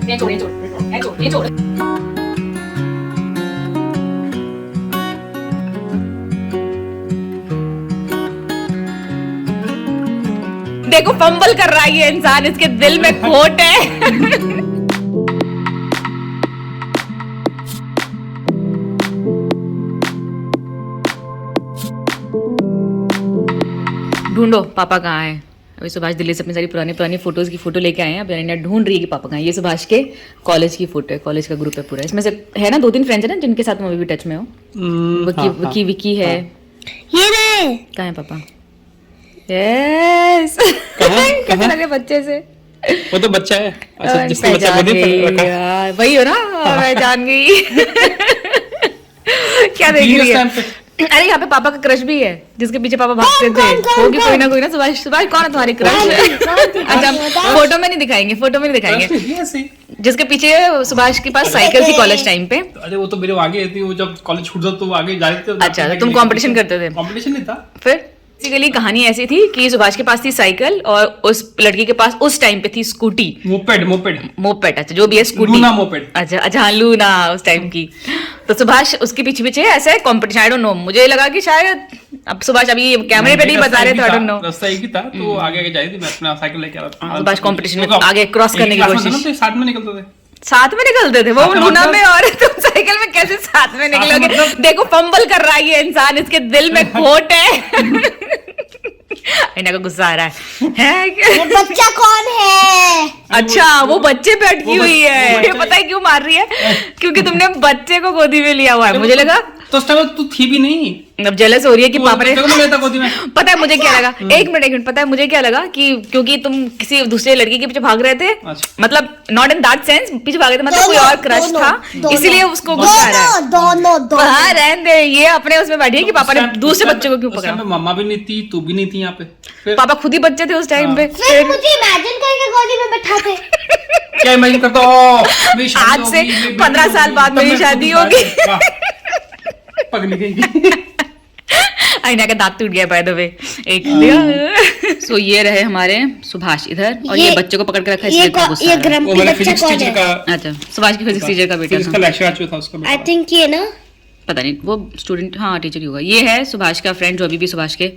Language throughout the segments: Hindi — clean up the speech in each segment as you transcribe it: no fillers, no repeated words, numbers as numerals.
ये छोड़, ये छोड़, ये छोड़, ये छोड़। देखो फंबल कर रहा है ये इंसान, इसके दिल में खोट है। ढूंढो पापा कहाँ है। अभी सुभाष दिल्ली से अपनी सारी पुरानी फोटोज की फोटो लेके आए हैं। अब अनन्या ढूंढ रही है कि पापा कहाँ है। ये सुभाष के कॉलेज की फोटो है, कॉलेज का ग्रुप है पूरा। इसमें से है ना 2-3 फ्रेंड्स है ना जिनके साथ मैं भी टच में हूँ। विकी है। ये रहे। कहाँ है पापा? यस। कैसे लगे बच्चे से? वो तो बच्चा है। अच्छा, जिसने बच्चा गोदी पर रखा है। वही हो ना, मैं जान गई। क्या देख रही है? अरे यहाँ पे पापा का क्रश भी है, जिसके पीछे पापा भागते थे। होगी कोई ना कोई ना। सुभाष कौन है तुम्हारी क्रश? अच्छा, फोटो में नहीं दिखाएंगे। जिसके पीछे सुभाष के पास साइकिल थी कॉलेज टाइम पे। अरे वो तो मेरे आगे थी, वो जब कॉलेज छूट जाता तो वो आगे जा रहे थे। अच्छा, तुम कंपटीशन करते थे? कंपटीशन नहीं था। फिर बेसिकली कहानी ऐसी थी कि सुभाष के पास थी साइकिल और उस लड़की के पास उस टाइम पे थी स्कूटी। मोपेड। अच्छा, जो भी है स्कूटी। Luna moped. अच्छा हाँ, लूना उस टाइम की। तो सुभाष उसके पीछे ऐसे कंपटीशन, आई डोंट नो, मुझे लगा कि शायद अब सुभाष अभी कैमरे पे नहीं बता रहे थे, आई डोंट नो। रास्ता एक ही था, तो आगे जा रही थी, मैं अपना साइकिल लेके आ रहा था। सुभाष कंपटीशन में आगे क्रॉस करने की कोशिश। साथ में निकलते थे। साथ में निकलते थे वो लूना में, और तुम साइकिल में कैसे साथ में निकलोगे? देखो फंबल कर रहा है ये इंसान, इसके दिल में खोट है। इन्हें को गुस्सा आ रहा है ये बच्चा कौन है? अच्छा, वो बच्चे पे अटकी हुई है। ये पता है क्यों मार रही है? क्योंकि तुमने बच्चे को गोदी में लिया हुआ है। मुझे लगा तो उस टाइम तू थी भी नहीं। अब जेलस हो रही है कि पापा ने। गोदी में। पता है मुझे क्या लगा? एक मिनट, पता है मुझे क्या लगा कि क्योंकि तुम किसी दूसरे लड़की के पीछे भाग रहे थे, मतलब नॉट इन दैट सेंस पीछे भाग रहे थे, मतलब कोई और क्रश था, इसीलिए उसको गुस्सा आ रहा है। दोनों हाँ, रहने दे, ये अपने उसमें बैठी है कि पापा ने दूसरे बच्चे को क्यों पकड़ा। मम्मा भी नहीं थी, तू भी नहीं थी यहाँ पे। पापा खुद ही बच्चे थे उस टाइम पे। फिर मुझे इमेजिन करके गोदी में बैठाते। क्या इमेजिन करता हो? आज से 15 साल बाद मेरी शादी होगी। पगली गई। आईना का दांत टूट गया बाय द वे। एक सो ये रहे हमारे सुभाष इधर, और ये बच्चे को पकड़ के रखा है, इसलिए इतना गुस्सा आ रहा है। वो मेरा फिजिक्स टीचर का। अच्छा, सुभाष की फिजिक्स टीचर का बेटा इसका लेक्चर था उसका बेटा। आई थिंक ये ना, पता नहीं, वो स्टूडेंट, हाँ टीचर ही होगा। ये है सुभाष का फ्रेंड जो अभी भी सुभाष के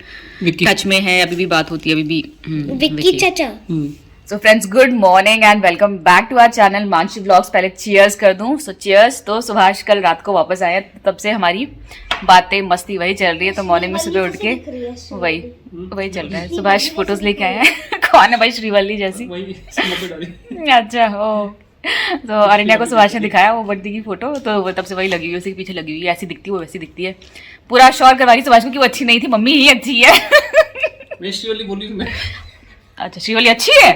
टच में है, अभी भी बात होती है, अभी भी। विक्की चाचा। So friends, good morning and welcome back to our channel Mansi vlogs. पहले चीयर्स कर दूं। So cheers. तो सुभाष कल रात को वापस आए, तब से हमारी बातें मस्ती वही चल रही है। तो मॉर्निंग में सुबह उठ के वही चल रहा है। सुभाष फोटोज लेके आए हैं। कौन है भाई? श्रीवल्ली जैसी। अच्छा हो। तो अरण्या को सुभाष ने दिखाया वो बर्थडे की फोटो, तो वो तब से वही लगी हुई, उसी के पीछे लगी हुई है। ऐसी दिखती है वो, वैसी दिखती है। पूरा शोर करवा रही सुभाष को कि वो अच्छी नहीं थी, मम्मी ही अच्छी है। मैं श्रीवल्ली बोली मैं। अच्छा, श्रीवल्ली अच्छी है।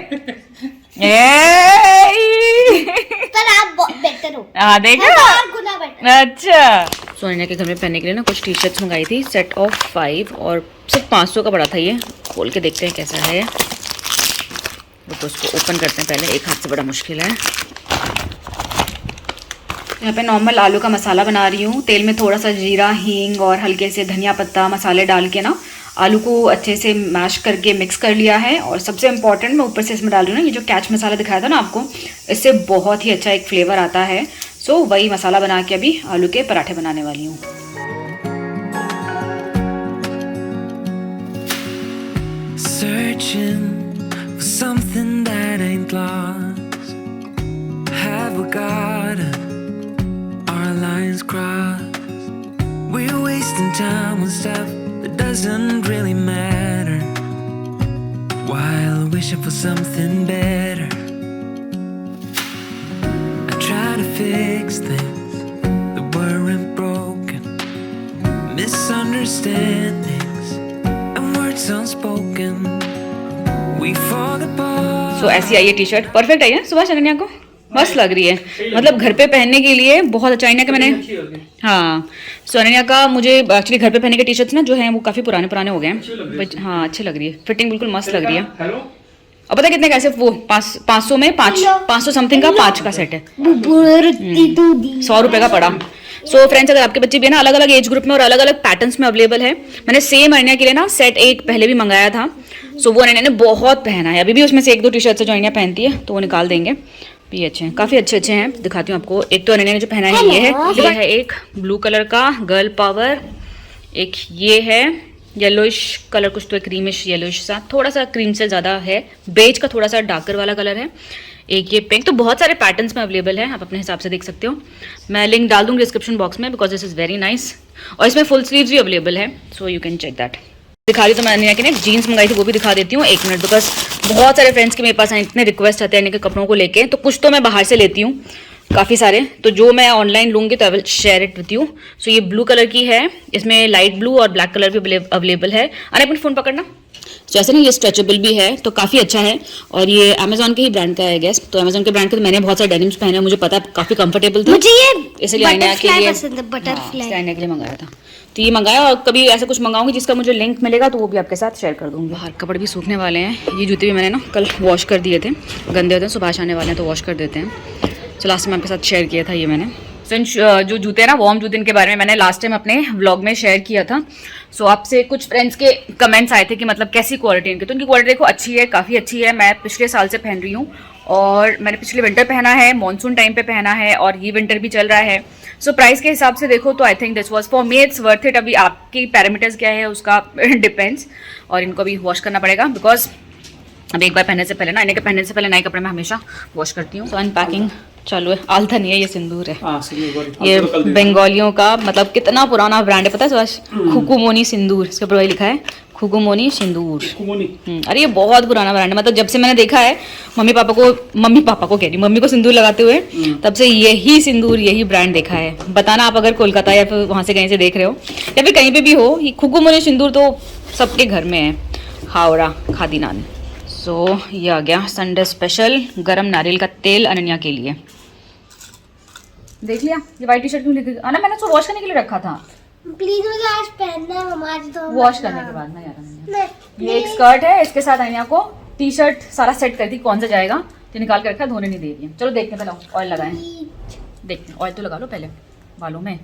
पर आप बेटर हो। हाँ, देखा। और गुना बेटर। अच्छा, सोनिया के घर में पहनने के लिए ना कुछ टी शर्ट्स मंगाई थी, सेट ऑफ 5, और सिर्फ 500 का पड़ा था। ये खोल के देखते हैं कैसा है। तो उसको ओपन करते हैं पहले, एक हाथ से बड़ा मुश्किल है। यहाँ पे नॉर्मल आलू का मसाला बना रही हूँ। तेल में थोड़ा सा जीरा, हींग और हल्के से धनिया पत्ता मसाले डाल के ना आलू को अच्छे से मैश करके मिक्स कर लिया है। और सबसे इम्पॉर्टेंट, मैं ऊपर से इसमें डाल रही हूँ ना ये जो कैच मसाला दिखाया था ना आपको, इससे बहुत ही अच्छा एक फ्लेवर आता है। सो वही मसाला बना के अभी आलू के पराठे बनाने वाली हूँ। That doesn't really matter, while wishing for something better. I try to fix things that weren't broken, misunderstandings and words unspoken. We fall apart. So ऐसी आई है टी शर्ट, परफेक्ट आई है सुभाष अनन्या को, मस्त लग रही है। मतलब घर पे पहनने के लिए बहुत अच्छा। अनन्या का मैंने, हाँ, सो अनन्या का मुझे एक्चुअली घर पे पहनने के टी शर्ट्स ना जो हैं वो काफ़ी पुराने हो गए हैं। हाँ, अच्छी लग रही है, फिटिंग बिल्कुल मस्त लग रही है। और पता है कितने कैसे? वो 500 में 500 समथिंग का 5 का सेट है। 100 रुपये का पड़ा। सो फ्रेंड्स, अगर आपके बच्चे भी है ना अलग अलग एज ग्रुप में और अलग अलग पैटर्न्स में अवेलेबल है। मैंने सेम अनन्या के लिए ना सेट 1 पहले भी मंगाया था। सो वो अनन्या ने बहुत पहना है। अभी भी उसमें से 1-2 टी शर्ट्स जो अनन्या पहनती है तो वो निकाल देंगे। ये अच्छे हैं, काफ़ी अच्छे अच्छे हैं। दिखाती हूँ आपको। एक तो अनन्या ने जो पहना है ये है एक ब्लू कलर का गर्ल पावर, एक ये है येलोइश कलर, कुछ तो क्रीमिश येलोइश सा, थोड़ा सा क्रीम से ज़्यादा है, बेज का थोड़ा सा डार्कर वाला कलर है। एक ये पिंक। तो बहुत सारे पैटर्न्स में अवेलेबल है, आप अपने हिसाब से देख सकते हो। मैं लिंक डाल दूँगी डिस्क्रिप्शन बॉक्स में because this is very nice. और इसमें फुल स्लीव्स भी अवेलेबल है, so you can check that. दिखा रही तो मैं अनन्या की ने जीन्स मंगाई थी, वो भी दिखा देती हूँ 1 मिनट, बिकॉज बहुत सारे फ्रेंड्स के मेरे पास इतने रिक्वेस्ट आते हैं अनन्या के कपड़ों को लेके। तो कुछ तो मैं बाहर से लेती हूँ काफ़ी सारे, तो जो मैं ऑनलाइन लूँगी तो I will share it with you. So ये ब्लू कलर की है, इसमें लाइट ब्लू और ब्लैक कलर भी अवेलेबल है। अरे अपना फ़ोन पकड़ना। तो ऐसे ना ये स्ट्रेचेबल भी है, तो काफ़ी अच्छा है। और ये अमेजोन के ही ब्रांड का है गैस। तो अमेजोन के ब्रांड के तो मैंने बहुत सारे डेनिम्स पहने, मुझे पता है काफ़ी कंफर्टेबल थे, मुझे ये इसलिए अनन्या के लिए पसंद है, बटरफ्लाई के लिए मंगाया था। तो ये मंगाया, और कभी ऐसा कुछ मंगाऊंगी जिसका मुझे लिंक मिलेगा तो वो भी आपके साथ शेयर कर दूंगी। बाहर कपड़े भी सूखने वाले हैं। ये जूते भी मैंने ना कल वॉश कर दिए थे, गंदे होते हैं, सुभाष आने वाले हैं तो वॉश कर देते हैं। तो लास्ट में आपके साथ शेयर किया था ये मैंने। जो जूते हैं ना, वार्म जूते, इनके बारे में मैंने लास्ट टाइम अपने व्लॉग में शेयर किया था। सो आपसे कुछ फ्रेंड्स के कमेंट्स आए थे कि मतलब कैसी क्वालिटी इनकी। तो इनकी क्वालिटी देखो अच्छी है, काफ़ी अच्छी है। मैं पिछले साल से पहन रही हूँ, और मैंने पिछले विंटर पहना है, मॉनसून टाइम पे पहना है, और ये विंटर भी चल रहा है। सो प्राइस के हिसाब से देखो तो I think this was for me it's worth it. अभी आपकी पैरामीटर्स क्या है उसका डिपेंड्स, और इनको अभी वॉश करना पड़ेगा बिकॉज अब एक बार पहनने से पहले ना, इन्हें के पहनने से पहले नए कपड़े मैं हमेशा वॉश करती हूँ। तो अनपैकिंग चालू है। आल्था नहीं है, ये सिंदूर है। ये बंगालियों का मतलब कितना पुराना ब्रांड है पता है सुभाष? खुकुमोनी सिंदूर, इसके ऊपर वही लिखा है खुकुमोनी सिंदूर। अरे ये बहुत पुराना ब्रांड है, मतलब जब से मैंने देखा है मम्मी पापा को कह रही, मम्मी को सिंदूर लगाते हुए, तब से यही सिंदूर, यही ब्रांड देखा है। बताना आप अगर कोलकाता या फिर वहाँ से कहीं से देख रहे हो या फिर कहीं पे भी हो, ये खुकुमोनी सिंदूर तो सबके घर में है। हावड़ा खादीनान। सो ये आ गया संडे स्पेशल गरम नारियल का तेल अनन्या के लिए। देख लिया ये वाइट टी शर्ट क्यों लेके आना, मैंने उसको वॉश करने के लिए रखा था। प्लीज मुझे आज पहनना है मम्मा, आज तो वॉश करने के बाद ना यार। ये एक स्कर्ट है, इसके साथ अनन्या को टी शर्ट सारा सेट कर दी, कौन सा जाएगा तो निकाल के रखा, धोने नहीं दे रही है। चलो देखते हैं, पहले ऑयल लगाएं, देखते हैं। ऑयल तो लगा लो पहले बालों में।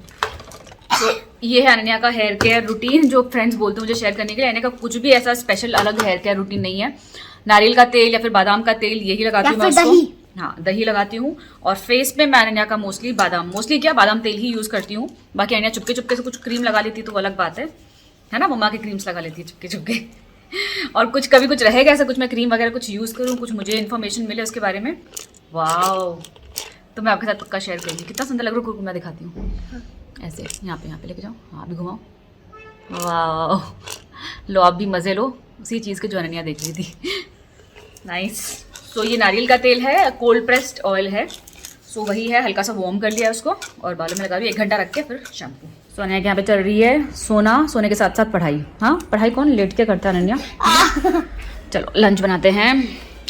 तो ये है अनन्या का हेयर केयर रूटीन, जो फ्रेंड्स बोलते हैं मुझे शेयर करने के लिए। अनन्या का कुछ भी ऐसा स्पेशल अलग हेयर केयर रूटीन नहीं है। नारियल का तेल या फिर बादाम का तेल यही लगाती हूँ मैं उसको। हाँ दही लगाती हूँ, और फेस पे मैं अनन्या का मोस्टली बादाम तेल ही यूज़ करती हूँ। बाकी अनन्या चुपके चुपके से कुछ क्रीम लगा लेती तो वो अलग बात है ना, मम्मा की क्रीम्स लगा लेती है चुपके चुपके। और कुछ कभी कुछ रहेगा ऐसा, कुछ मैं क्रीम वगैरह कुछ यूज़ करूँ, कुछ मुझे इन्फॉर्मेशन मिले उसके बारे में, वाओ, तो मैं आपके साथ पक्का शेयर करूँगी। कितना सुंदर लग रहा है, मैं दिखाती हूँ ऐसे, यहाँ पे लेके जाओ, हाँ अभी घुमाओ, वाओ, लो आप भी मज़े लो उसी चीज़ के जो अनन्या देख रही थी। नाइस। सो ये नारियल का तेल है, कोल्ड प्रेस्ड ऑयल है, सो वही है, हल्का सा वार्म कर लिया उसको और बालों में लगा रही हूँ 1 घंटा रख के फिर शैम्पू। सो अनन्या के यहाँ पे चल रही है सोने के साथ साथ पढ़ाई। हाँ पढ़ाई कौन लेट के करता है अनन्या। चलो लंच बनाते हैं,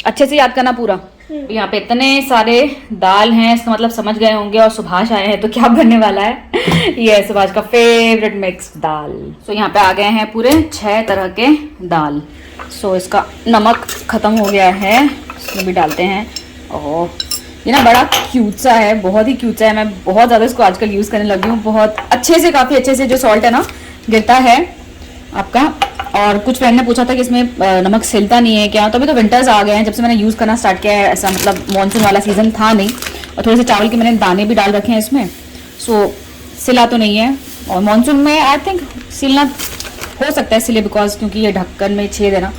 अच्छे से याद करना पूरा। यहाँ पे इतने सारे दाल हैं, इसका मतलब समझ गए होंगे, और सुभाष आए हैं तो क्या बनने वाला है, ये है सुभाष का फेवरेट मिक्स दाल। सो यहाँ पे आ गए हैं पूरे 6 तरह के दाल। सो इसका नमक खत्म हो गया है, इसमें भी डालते हैं। ओह ये ना बड़ा क्यूट सा है, बहुत ही क्यूट सा है, मैं बहुत ज़्यादा इसको आजकल यूज़ करने लगी हूँ। बहुत अच्छे से, काफ़ी अच्छे से जो सॉल्ट है ना गिरता है आपका। और कुछ फ्रेंड ने पूछा था कि इसमें नमक सिलता नहीं है क्या, तो अभी तो विंटर्स आ गए हैं, जब से मैंने यूज़ करना स्टार्ट किया है, ऐसा मतलब मॉनसून वाला सीज़न था नहीं। और थोड़े से चावल के मैंने दाने भी डाल रखे हैं इसमें, सो सिला तो नहीं है। और मॉनसून में आई थिंक सिलना हो सकता है सिले, बिकॉज क्योंकि ये ढक्कन में छेद है ना,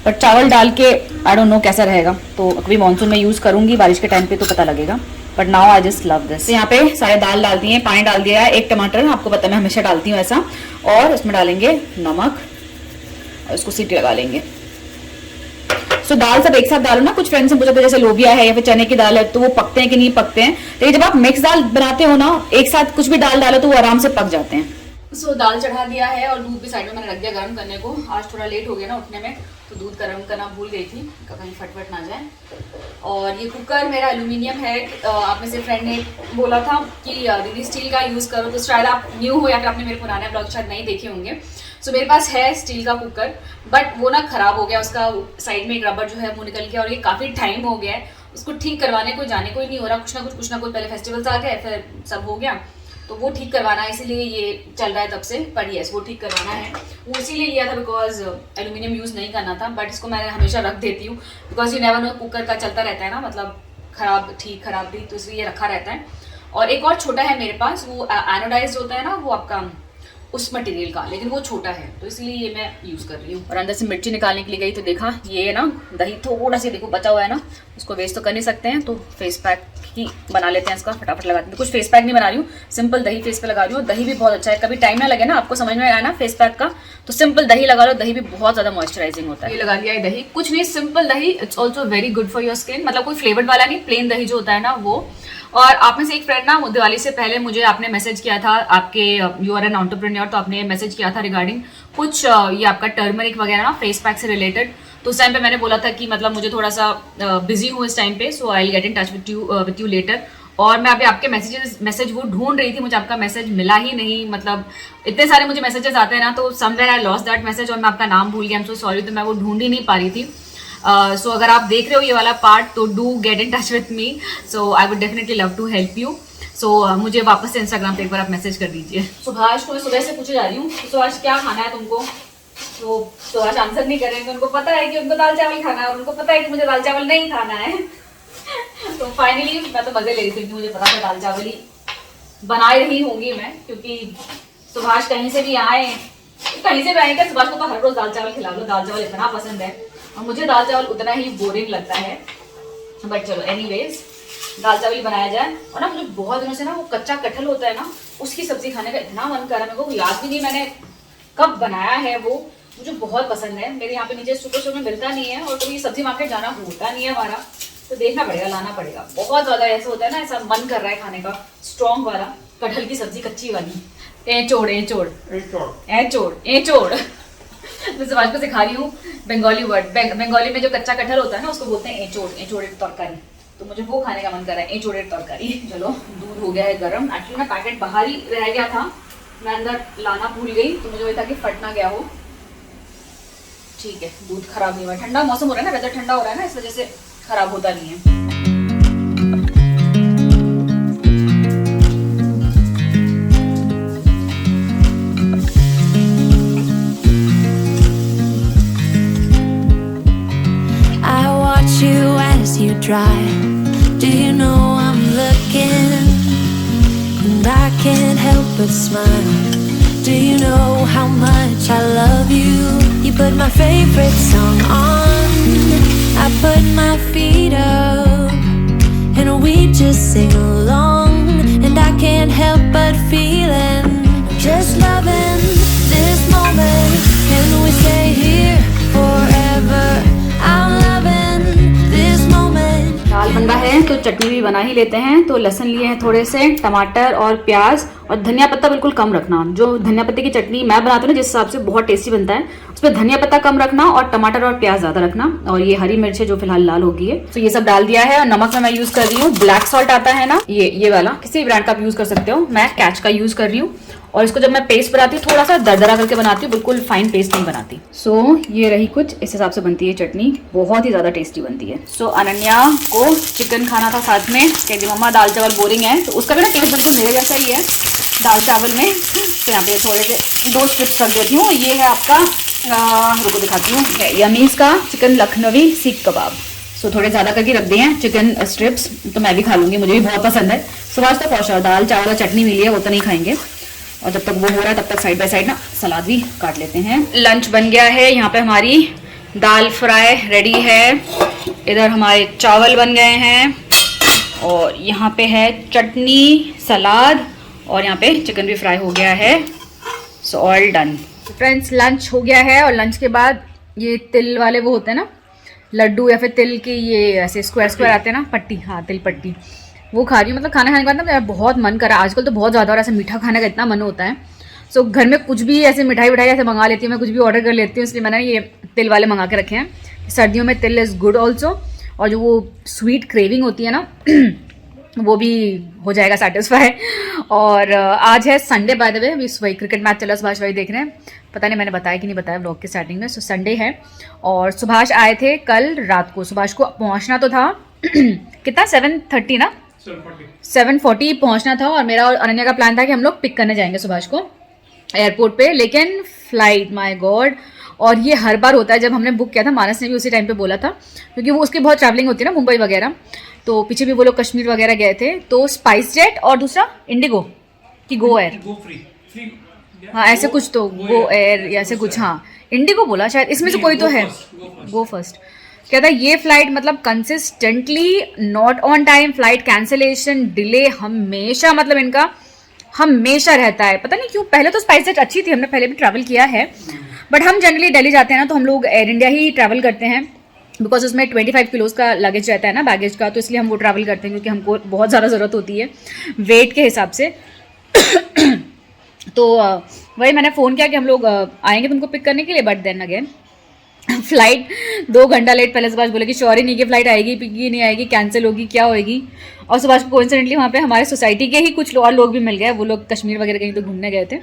बट चावल डाल के आई डोंट नो कैसा रहेगा। तो अभी मॉनसून में यूज़ करूँगी, बारिश के टाइम पे तो पता लगेगा, but now I just love this. यहाँ पे सारे दाल डाल दिए, पानी डाल दिया है, 1 टमाटर, आपको पता मैं हमेशा डालती हूँ ऐसा, और उसमें डालेंगे नमक और इसको सीटी लगा लेंगे। सो दाल सब एक साथ डालो ना। कुछ फ्रेंड्स ने पूछा था जैसे लोबिया है या फिर चने की दाल है तो वो पकते हैं कि नहीं पकते हैं, तो जब आप मिक्स दाल बनाते हो ना, एक साथ कुछ भी दाल डालो तो वो आराम से पक जाते हैं। सो दाल चढ़ा दिया है और दूध भी साइड में मैंने रख दिया गर्म करने को। आज थोड़ा लेट हो गया ना उठने में, तो दूध गर्म करना भूल गई थी, कहीं फटफट ना जाए। और ये कुकर मेरा एल्यूमिनियम है। आप में से फ्रेंड ने बोला था कि दीदी स्टील का यूज़ करो, तो शायद आप न्यू हो या फिर आपने मेरे पुराने ब्लॉग शायद नहीं देखे होंगे। सो मेरे पास है स्टील का कुकर, बट वो ना ख़राब हो गया, उसका साइड में एक रबर जो है वो निकल गया, और ये काफ़ी टाइम हो गया है उसको ठीक करवाने को, जाने को ही नहीं हो रहा, कुछ ना कुछ पहले फेस्टिवल्स आ गए, फिर सब हो गया, तो वो ठीक करवाना है, इसीलिए ये चल रहा है तब से। पर यस वो ठीक करवाना है, वो इसीलिए लिया था बिकॉज एल्यूमिनियम यूज़ नहीं करना था, बट इसको मैंने हमेशा रख देती हूँ because you never know, cooker का चलता रहता है ना, मतलब खराब थी तो इसलिए ये रखा रहता है। और एक और छोटा है मेरे पास, वो एनोडाइज होता है ना वो आपका उस मटेरियल का, लेकिन वो छोटा है तो इसलिए ये मैं यूज़ कर रही हूँ। और अंदर से मिर्ची निकालने के लिए गई तो देखा ये ना दही थोड़ा सा देखो बचा हुआ है ना, उसको वेस्ट तो कर नहीं सकते हैं, तो फेस पैक ही बना लेते हैं इसका, फटाफट लगाते हैं। कुछ फेस पैक नहीं बना रही हूँ, सिंपल दही फेस पे लगा रही हूँ। दही भी बहुत अच्छा है, कभी टाइम ना लगे ना आपको समझ में आया ना फेस पैक का, तो सिंपल दही लगा लो, दही भी बहुत ज़्यादा मॉइस्चराइजिंग होता है। ये लगा लिया है दही, कुछ नहीं सिंपल दही, it's also very good for your skin, मतलब कोई फ्लेवर्ड वाला नहीं, प्लेन दही जो होता है ना वो। और आप में से एक फ्रेंड ना दिवाली से पहले मुझे आपने मैसेज किया था, आपके यू आर एन एंटरप्रेन्योर, तो आपने मैसेज किया था रिगार्डिंग कुछ ये आपका टर्मरिक वगैरह ना फेस पैक से रिलेटेड। तो उस टाइम पे मैंने बोला था कि मतलब मुझे थोड़ा सा बिजी हूँ इस टाइम पे, so I will get in touch with you later. और मैं अभी आपके मैसेज वो ढूंढ रही थी, मुझे आपका मैसेज मिला ही नहीं, मतलब इतने सारे मुझे मैसेजेस आते हैं ना, तो somewhere I lost that message और मैं आपका नाम भूल गया, आई एम सो सॉरी, तो मैं वो ढूंढ ही नहीं पा रही थी। सो अगर आप देख रहे हो ये वाला पार्ट तो do get in touch with me, so I would definitely love to help you. So मुझे वापस से इंस्टाग्राम पे एक बार आप मैसेज कर दीजिए। सुभाष को मैं सुबह से पूछे जा रही हूँ सुभाष क्या खाना है तुमको, तो सुभाष आंसर नहीं करेंगे, उनको पता है कि उनको दाल चावल खाना है और उनको पता है कि मुझे दाल चावल नहीं खाना है। तो फाइनली मैं तो मजे ले रही थी क्योंकि मुझे पता था दाल चावल ही बना रही होंगी मैं, क्योंकि सुभाष कहीं से भी आए क्या सुभाष को तो हर रोज दाल चावल खिला लो, दाल चावल इतना पसंद है और मुझे दाल चावल उतना ही बोरिंग लगता है। बट चलो एनीवेज दाल चावल बनाया जाए। और ना मुझे बहुत दिनों से ना वो कच्चा कटहल होता है ना उसकी सब्जी खाने का इतना मन कर रहा है, मेरे को याद भी नहीं मैंने कब बनाया है, वो मुझे बहुत पसंद है। मेरे यहाँ पे नीचे सुपर में मिलता नहीं है और कभी सब्जी मार्केट जाना होता नहीं है हमारा, तो देखना पड़ेगा, लाना पड़ेगा। बहुत ज्यादा ऐसा होता है ना, ऐसा मन कर रहा है खाने का, स्ट्रॉन्ग वाला कटहल की सब्जी कच्ची वाली। एचोड़ मैं सुभाष को सिखा रही हूँ बंगाली वर्ड, बंगाली में जो कच्चा कटहल होता है ना उसको बोलते हैं एचोड़े तरकारी, तो मुझे वो खाने का मन कर रहा है, एचोड़े तरकारी। चलो दूध हो गया है गर्म, एक्चुअली ना पैकेट बाहर ही रह गया था, मैं अंदर लाना भूल गई, तो मुझे वही था कि फट ना गया हो। ठीक है, दूध खराब नहीं हुआ, ठंडा मौसम हो रहा है ना, वेदर ठंडा हो रहा है ना, इस वजह से खराब होता नहीं है। You drive. Do you know I'm looking and I can't help but smile? Do you know how much I love you? You put my favorite song on, I put my feet up and we just sing along, and I can't help but feeling just loving this moment. Can we stay here forever? I'm loving दाल बन रहा है तो चटनी भी बना ही लेते हैं। तो लहसुन लिए हैं थोड़े से, टमाटर और प्याज, और धनिया पत्ता बिल्कुल कम रखना। जो धनिया पत्ते की चटनी मैं बनाती हूँ ना जिस हिसाब से बहुत टेस्टी बनता है, उसमें धनिया पत्ता कम रखना और टमाटर और प्याज ज्यादा रखना। और ये हरी मिर्च है जो फिलहाल लाल हो गई है, तो ये सब डाल दिया है। और नमक में मैं यूज कर रही हूँ ब्लैक सॉल्ट आता है ना, ये वाला, किसी ब्रांड का आप यूज कर सकते हो, मैं कैच का यूज कर रही हूँ। और इसको जब मैं पेस्ट बनाती हूँ थोड़ा सा दरदरा करके बनाती हूँ, बिल्कुल फाइन पेस्ट नहीं बनाती। सो ये रही कुछ इस हिसाब से बनती है चटनी, बहुत ही ज्यादा टेस्टी बनती है। सो अनन्या को चिकन खाना था साथ में, कहती मम्मा दाल चावल बोरिंग है, तो उसका भी ना टेस्ट बिल्कुल मेरे जैसा ही है दाल चावल में। तो यहाँ पे थोड़े से 2 स्ट्रिप्स रख देती हूँ। ये है आपका रुको दिखाती हूँ, यमीज का चिकन लखनवी सीख कबाब। सो थोड़े ज़्यादा करके रख दिए हैं चिकन स्ट्रिप्स, तो मैं भी खा लूँगी, मुझे भी बहुत पसंद है। सुभाष तो पहुँचा, दाल चावल चटनी मिली है वो तो नहीं खाएंगे। और जब तक वो हो रहा है तब तक साइड बाय साइड ना सलाद भी काट लेते हैं। लंच बन गया है, यहाँ पे हमारी दाल फ्राई रेडी है, इधर हमारे चावल बन गए हैं, और यहाँ पे है चटनी, सलाद, और यहाँ पे चिकन भी फ्राई हो गया है। So all done friends, lunch हो गया है। और लंच के बाद ये तिल वाले वो होते हैं ना लड्डू, या फिर तिल की ये ऐसे स्क्वायर आते हैं ना, पट्टी, हाँ तिल पट्टी, वो खा रही हूँ। मतलब खाना खाने के बाद ना मेरा बहुत मन कर रहा है आजकल, तो बहुत ज़्यादा, और ऐसे मीठा खाने का इतना मन होता है। सो घर में कुछ भी ऐसे मिठाई ऐसे मंगा लेती हूँ मैं, कुछ भी ऑर्डर कर लेती हूँ, इसलिए मैंने ये तिल वाले मंगा के रखे हैं। सर्दियों में तिल इज़ गुड ऑल्सो, और जो वो स्वीट क्रेविंग होती है ना वो भी हो जाएगा सेटिस्फाई। और आज है संडे बाय द वे, अभी वही क्रिकेट मैच चला, सुभाष वही देख रहे हैं, पता नहीं मैंने बताया कि नहीं बताया ब्लॉग के स्टार्टिंग में। सो संडे है और सुभाष आए थे कल रात को, सुभाष को पहुंचना तो था कितना 7:30 ना, 7:40 पहुंचना था। और मेरा और अनन्या का प्लान था कि हम लोग पिक करने जाएंगे सुभाष को एयरपोर्ट पे, लेकिन फ्लाइट, माय गॉड। और ये हर बार होता है, जब हमने बुक किया था मानस ने भी उसी टाइम पे बोला था, क्योंकि वो उसकी बहुत ट्रैवलिंग होती है ना मुंबई वगैरह, तो पीछे भी वो लोग कश्मीर वगैरह गए थे, तो स्पाइस जेट और दूसरा इंडिगो कि गो एयर, हाँ ऐसे कुछ, तो गो एयर या ऐसे कुछ, हाँ इंडिगो बोला शायद, इसमें से कोई तो है, गो फर्स्ट। कहता है ये फ्लाइट मतलब consistently not on time, flight cancellation, delay हमेशा, मतलब इनका हमेशा रहता है। पता नहीं क्यों, पहले तो स्पाइस जेट अच्छी थी, हमने पहले भी ट्रैवल किया है, बट हम जनरली दिल्ली जाते हैं ना तो हम लोग एयर इंडिया ही ट्रैवल करते हैं, बिकॉज उसमें 25 किलोज का लगेज रहता है ना, बैगेज का, तो इसलिए हम वो ट्रैवल करते हैं क्योंकि हमको बहुत ज़्यादा ज़रूरत होती है वेट के हिसाब से। तो वही मैंने फ़ोन किया कि हम लोग आएंगे तुमको पिक करने के लिए, बट देन अगेन फ्लाइट 2 घंटा लेट। पहले सुभाष बोले कि श्योर ही नहीं कि फ्लाइट आएगी, पिकी नहीं आएगी, कैंसिल होगी, क्या होगी। और सुभाष को कोइंसिडेंटली वहाँ पे हमारे सोसाइटी के ही कुछ और लोग भी मिल गए, वो लोग कश्मीर वगैरह कहीं तो घूमने गए थे,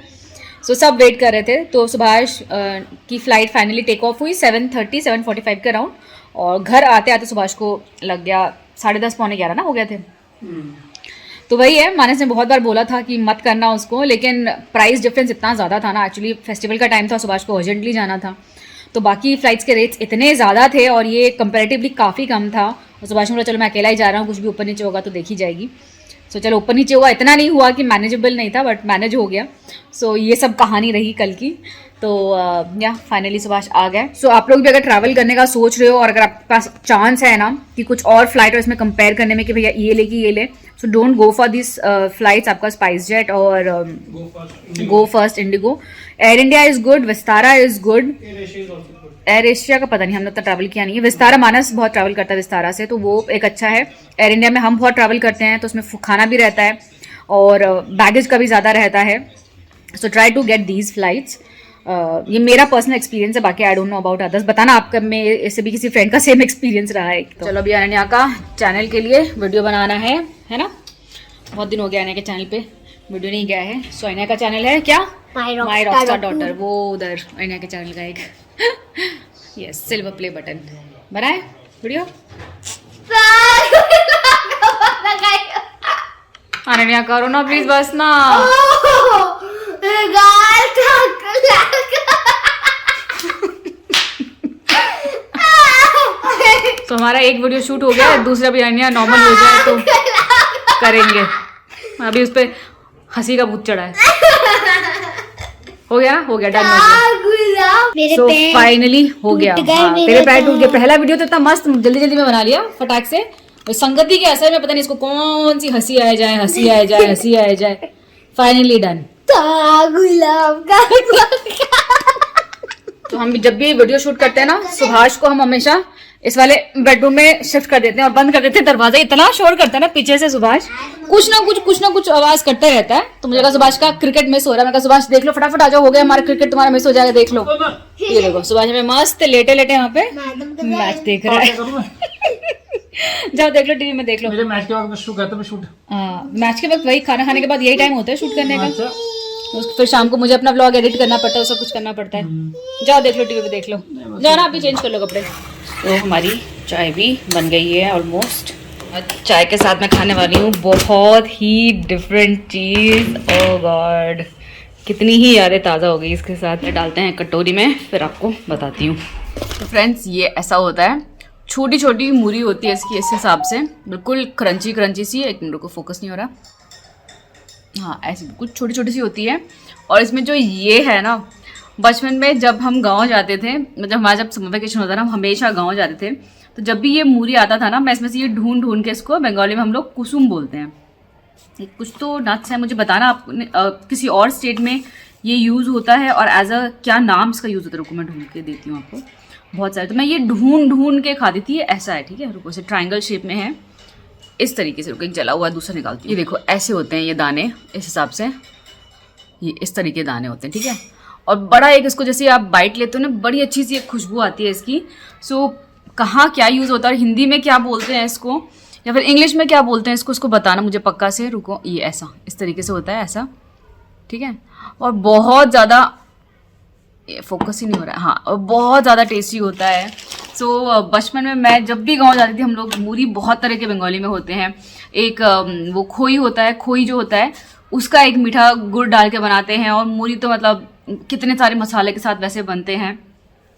सो सब वेट कर रहे थे। तो सुभाष की फ़्लाइट फाइनली टेक ऑफ हुई 7:45 के अराउंड, और घर आते आते सुभाष को लग गया 10:30 पौने 11 ना हो गए थे। तो वही है, मानस ने बहुत बार बोला था कि मत करना उसको, लेकिन प्राइस डिफरेंस इतना ज़्यादा था ना, एक्चुअली फेस्टिवल का टाइम था, सुभाष को अर्जेंटली जाना था, तो बाकी फ़्लाइट्स के रेट्स इतने ज़्यादा थे और ये कंपैरेटिवली काफ़ी कम था। और सुभाष ने बोला चलो मैं अकेला ही जा रहा हूँ, कुछ भी ऊपर नीचे होगा तो देखी जाएगी। सो चलो ऊपर नीचे हुआ, इतना नहीं हुआ कि मैनेजेबल नहीं था, बट मैनेज हो गया। सो ये सब कहानी रही कल की। तो या फाइनली सुभाष आ गए। सो आप लोग भी अगर ट्रैवल करने का सोच रहे हो और अगर आपके पास चांस है ना कि कुछ और फ्लाइट और इसमें कंपेयर करने में कि भैया ये ले कि ये ले, so don't go for this flights, आपका स्पाइस जेट और Go First, IndiGo. Air India is good, Vistara is good, AirAsia का पता नहीं, हमने तो ट्रैवल किया नहीं है। विस्तारा, मानस बहुत ट्रैवल करता है विस्तारा से, तो वो एक अच्छा है। एयर इंडिया में हम बहुत ट्रैवल करते हैं तो उसमें खाना भी रहता है और बैगेज का भी ज़्यादा रहता है। So try to get these flights. ये मेरा पर्सनल एक्सपीरियंस है, बाकी I don't know about others. बताना आपका में इससे भी किसी फ्रेंड का सेम एक्सपीरियंस रहा है। तो चलो अभी अनन्या का चैनल के लिए वीडियो बनाना है ना, बहुत दिन हो गया अनन्या के चैनल पे वीडियो नहीं गया है। सो अनन्या का चैनल है क्या, माय रॉकस्टार डॉटर, वो उधर अनन्या के चैनल का एक यस सिल्वर प्ले बटन बनाए वीडियो। अनन्या करो ना प्लीज, बस ना। तो हमारा एक वीडियो शूट हो गया, दूसरा भी अनन्या नॉर्मल हो जाए तो करेंगे। अभी उस पर हंसी का भूत चढ़ा है। हो गया डन हो गया। सो फाइनली हो गया, तेरे पैर टूट गए। पहला वीडियो तो इतना मस्त जल्दी जल्दी में बना लिया फटाक से, संगति के असर में पता नहीं इसको कौन सी हंसी आ जाए। Finally done. तो हम जब भी वीडियो शूट करते हैं ना, सुभाष को हम हमेशा इस वाले बेडरूम में शिफ्ट कर देते हैं और बंद कर देते हैं दरवाजा। इतना शोर करता है ना पीछे से सुभाष, कुछ ना कुछ आवाज करते रहता है। तो मुझे कहा सुभाष का क्रिकेट मिस हो रहा है। मैं कहा सुभाष देख लो फटाफट आ जाओ, हो गया हमारा क्रिकेट, तुम्हारा मिस हो जाएगा, देख लो। ये देखो सुभाष में मस्त लेटे यहाँ पे मैच देख रहा है। जाओ देख लो, टीवी में देख लो। मेरे मैच के वक्त शूट करते हैं, शूट मैच के वक्त वही खाना खाने के बाद यही टाइम होता है शूट करने का। फिर शाम को मुझे अपना व्लॉग एडिट करना पड़ता है, सब कुछ करना पड़ता है। जाओ देख लो टीवी पे, देख लो, जाओ ना, अभी चेंज कर लो कपड़े। तो हमारी चाय भी बन गई है ऑलमोस्ट। चाय के साथ मैं खाने वाली हूँ बहुत ही डिफरेंट चीज़। ओह गॉड, कितनी ही यादें ताज़ा हो गई इसके साथ। डालते हैं कटोरी में, फिर आपको बताती हूँ। तो फ्रेंड्स ये ऐसा होता है, छोटी छोटी मूरी होती है इसकी, इस हिसाब से बिल्कुल क्रंची सी। एक मिनट को फोकस नहीं हो रहा, हाँ ऐसी कुछ छोटी छोटी सी होती है। और इसमें जो ये है ना, बचपन में जब हम गांव जाते थे, मतलब हमारा जब समर वेकेशन होता था, हम हमेशा गांव जाते थे, तो जब भी ये मूरी आता था ना, मैं इसमें से ये ढूंढ के इसको बंगाली में हम लोग कुसुम बोलते हैं। कुछ तो नट्स है, मुझे बताना आप किसी और स्टेट में ये यूज़ होता है और एज अ क्या नाम इसका यूज़ होता है। रुको मैं ढूंढ के देती हूँ आपको, बहुत सारे। तो मैं ये ढूंढ के खाती थी। ये ऐसा है, ठीक है, रुको, से ट्राइंगल शेप में है इस तरीके से। रुको एक जला हुआ दूसरा निकालती हूँ। ये देखो ऐसे होते हैं ये दाने, इस हिसाब से ये इस तरीके के दाने होते हैं, ठीक है। और बड़ा एक इसको जैसे आप बाइट लेते हो ना, बड़ी अच्छी सी एक खुशबू आती है इसकी। सो कहाँ क्या यूज़ होता है, हिंदी में क्या बोलते हैं इसको, या फिर इंग्लिश में क्या बोलते हैं इसको बताना मुझे पक्का से। रुको, ये ऐसा इस तरीके से होता है, ऐसा, ठीक है। और बहुत ज़्यादा, ये फोकस ही नहीं हो रहा है, हाँ, और बहुत ज़्यादा टेस्टी होता है। सो बचपन में मैं जब भी गांव जाती थी, हम लोग मूरी बहुत तरह के बंगाली में होते हैं। एक वो खोई होता है, खोई जो होता है उसका एक मीठा गुड़ डाल के बनाते हैं। और मूरी तो मतलब कितने सारे मसाले के साथ वैसे बनते हैं।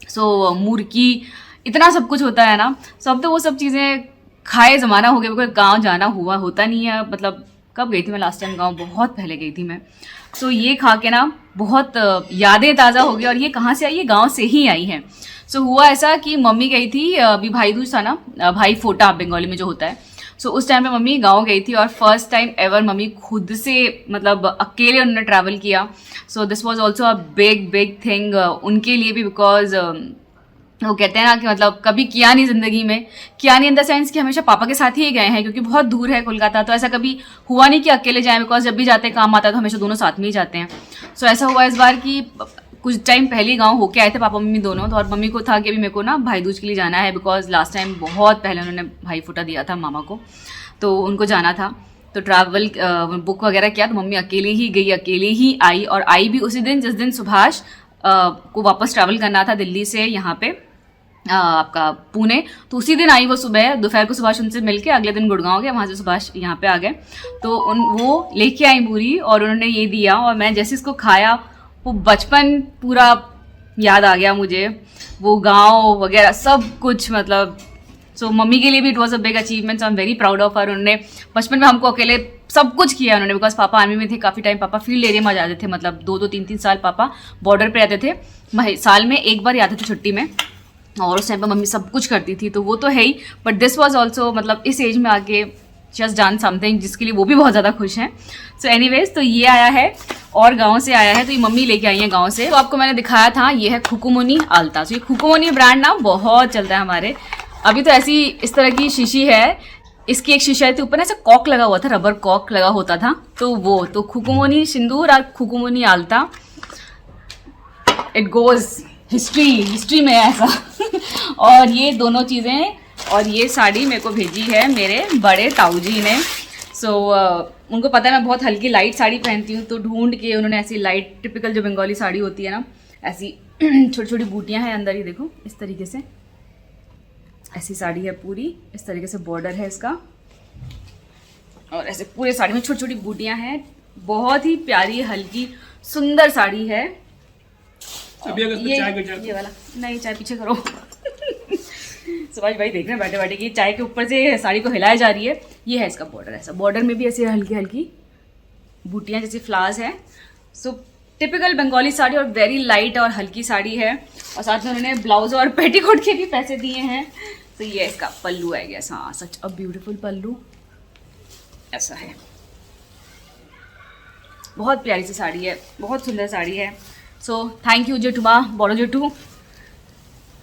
सो मुर्गी, इतना सब कुछ होता है ना। सब तो वो सब चीज़ें खाए ज़माना हो गया, बिकॉज गाँव जाना होता नहीं है। मतलब कब गई थी मैं लास्ट टाइम गाँव, बहुत पहले गई थी मैं। सो ये खा के ना बहुत यादें ताज़ा हो गई। और ये कहाँ से आई है? गाँव से ही आई है। सो हुआ ऐसा कि मम्मी गई थी, अभी भाई दूज था ना, भाई फोटा बंगाली में जो होता है। सो उस टाइम पे मम्मी गांव गई थी और फर्स्ट टाइम एवर मम्मी खुद से मतलब अकेले उन्होंने ट्रैवल किया। So this was also a big thing उनके लिए भी, बिकॉज वो कहते हैं ना कि मतलब कभी किया नहीं ज़िंदगी में, किया नहीं इन द सेंस कि हमेशा पापा के साथ ही गए हैं, क्योंकि बहुत दूर है कोलकाता। तो ऐसा कभी हुआ नहीं कि अकेले जाएं, बिकॉज जब भी जाते हैं काम आता है तो हमेशा दोनों साथ में ही जाते हैं। सो ऐसा हुआ इस बार कि कुछ टाइम पहले गांव होके आए थे पापा मम्मी दोनों। तो और मम्मी को था कि अभी मेरे को ना भाई दूज के लिए जाना है, बिकॉज लास्ट टाइम बहुत पहले उन्होंने भाई फूटा दिया था मामा को, तो उनको जाना था। तो ट्रैवल बुक वगैरह किया, तो मम्मी अकेले ही गई, अकेले ही आई। और आई भी उसी दिन जिस दिन सुभाष को वापस ट्रैवल करना था दिल्ली से यहाँ पे आपका पुणे। तो उसी दिन आई वो सुबह, दोपहर को सुभाष उनसे मिलके अगले दिन गुड़गांव गए, वहाँ से सुभाष यहाँ पे आ गए। तो वो लेके आई पूरी और उन्होंने ये दिया। और मैं जैसे इसको खाया, वो बचपन पूरा याद आ गया मुझे, वो गांव वगैरह सब कुछ। मतलब सो मम्मी के लिए भी it was a big achievement. I am very proud of her. उन्होंने बचपन में हमको अकेले सब कुछ किया उन्होंने, बिकॉज पापा आर्मी में थे काफ़ी टाइम, पापा फील्ड एरिया में आ जाते थे, मतलब 2-2 3-3 साल पापा बॉर्डर पे रहते थे। साल में एक बार आते थे छुट्टी में, और उस टाइम पर मम्मी सब कुछ करती थी। तो वो तो है ही, बट दिस वॉज ऑल्सो मतलब इस एज में आके जस्ट डन समथिंग जिसके लिए वो भी बहुत ज़्यादा खुश हैं। सो एनीवेज, तो ये आया है और गांव से आया है, तो ये मम्मी लेके आई है गांव से। तो आपको मैंने दिखाया था, ये है खुकुमुनी आलता। तो ये खुकुमुनी ब्रांड ना बहुत चलता है हमारे। अभी तो ऐसी इस तरह की शीशी है, इसकी एक शीशा थी, ऊपर ऐसा कॉक लगा हुआ था, रबर कॉक लगा होता था। तो वो तो खुकुमुनी सिंदूर और खुकुमुनी आलता, इट गोज हिस्ट्री में ऐसा। और ये दोनों चीज़ें, और ये साड़ी मेरे को भेजी है मेरे बड़े ताऊजी ने। सो उनको पता है मैं बहुत हल्की लाइट साड़ी पहनती हूँ, तो ढूंढ के उन्होंने ऐसी लाइट टिपिकल जो बंगाली साड़ी होती है ना, ऐसी छोटी छोटी बूटियाँ हैं अंदर, ही देखो इस तरीके से ऐसी साड़ी है पूरी, इस तरीके से बॉर्डर है इसका, और ऐसे पूरे साड़ी में छोटी छोटी बूटियाँ हैं। बहुत ही प्यारी हल्की सुंदर साड़ी है। ये वाला नहीं, चाय पीछे करो। सुभाष भाई देख रहे हैं बैठे बैठे कि चाय के ऊपर से साड़ी को हिलाया जा रही है। ये है इसका बॉर्डर, ऐसा बॉर्डर में भी ऐसे हल्की हल्की बूटियाँ जैसी फ्लावर्स हैं। सो टिपिकल बंगाली साड़ी और वेरी लाइट और हल्की साड़ी है। और साथ में उन्होंने ब्लाउज और पेटीकोट के भी पैसे दिए हैं। तो ये इसका पल्लू है, गया हाँ, सच अ ब्यूटीफुल पल्लू ऐसा है। बहुत प्यारी सी साड़ी है, बहुत सुंदर साड़ी है। सो थैंक यू जेठुबा, बड़ो जेठू,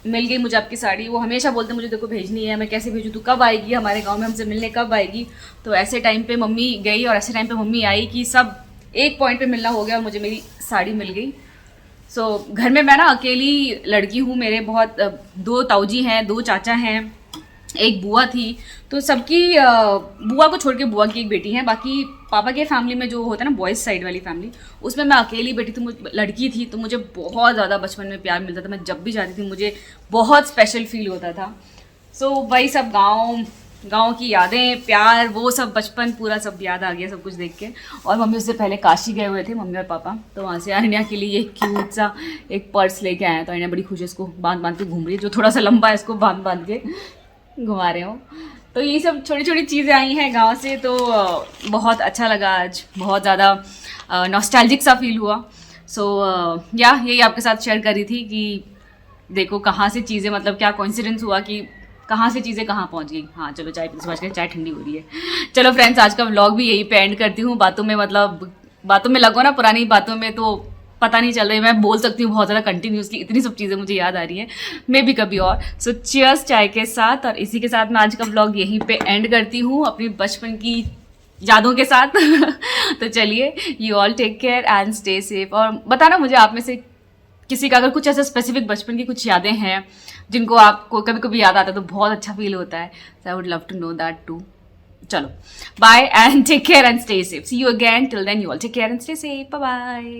मिल गई मुझे आपकी साड़ी। वो हमेशा बोलते मुझे देखो भेजनी है, मैं कैसे भेजूँ, तू कब आएगी हमारे गांव में हमसे मिलने, कब आएगी। तो ऐसे टाइम पे मम्मी गई और ऐसे टाइम पे मम्मी आई कि सब एक पॉइंट पे मिलना हो गया और मुझे मेरी साड़ी मिल गई। सो घर में मैं ना अकेली लड़की हूँ, मेरे बहुत 2 ताऊजी हैं, 2 चाचा हैं, एक बुआ थी। तो सबकी बुआ को छोड़ के बुआ की एक बेटी है। बाकी पापा के फैमिली में जो होता है ना बॉयज़ साइड वाली फैमिली, उसमें मैं अकेली बेटी थी, लड़की थी। तो मुझे बहुत ज़्यादा बचपन में प्यार मिलता था। मैं जब भी जाती थी मुझे बहुत स्पेशल फील होता था। सो वही सब गाँव की यादें, प्यार, वो सब बचपन पूरा सब याद आ गया सब कुछ देख के। और मम्मी उससे पहले काशी गए हुए थे मम्मी और पापा, तो वहाँ से अनन्या के लिए एक क्यूट सा एक पर्स लेके आए। तो अनन्या बड़ी खुश है, इसको बांध के घूम रही है, जो थोड़ा सा लंबा है इसको बांध के घुमा रहे हो। तो ये सब छोटी छोटी चीज़ें आई हैं गांव से, तो बहुत अच्छा लगा आज, बहुत ज़्यादा नॉस्टैल्जिक सा फील हुआ। सो यही आपके साथ शेयर कर रही थी कि देखो कहाँ से चीज़ें, मतलब क्या कोइंसिडेंस हुआ कि कहाँ से चीज़ें कहाँ पहुँच गई। हाँ चलो चाय समझ के, चाय ठंडी हो रही है। चलो फ्रेंड्स, आज का व्लॉग भी यहीं पे एंड करती हूँ। बातों में लगो ना, पुरानी बातों में तो पता नहीं चल रही, मैं बोल सकती हूँ बहुत ज़्यादा कंटिन्यूसली, इतनी सब चीज़ें मुझे याद आ रही है, मे भी कभी और। सो चीयर्स चाय के साथ। और इसी के साथ मैं आज का व्लॉग यहीं पे एंड करती हूँ अपनी बचपन की यादों के साथ। तो चलिए, you all take care and stay safe. और बताना मुझे आप में से किसी का अगर कुछ ऐसा स्पेसिफिक बचपन की कुछ यादें हैं जिनको आपको कभी कभी याद आता है, तो बहुत अच्छा फील होता है। So I would love to know that too. चलो bye and take care and stay safe. See you again, till then you all take care and stay safe. Bye bye.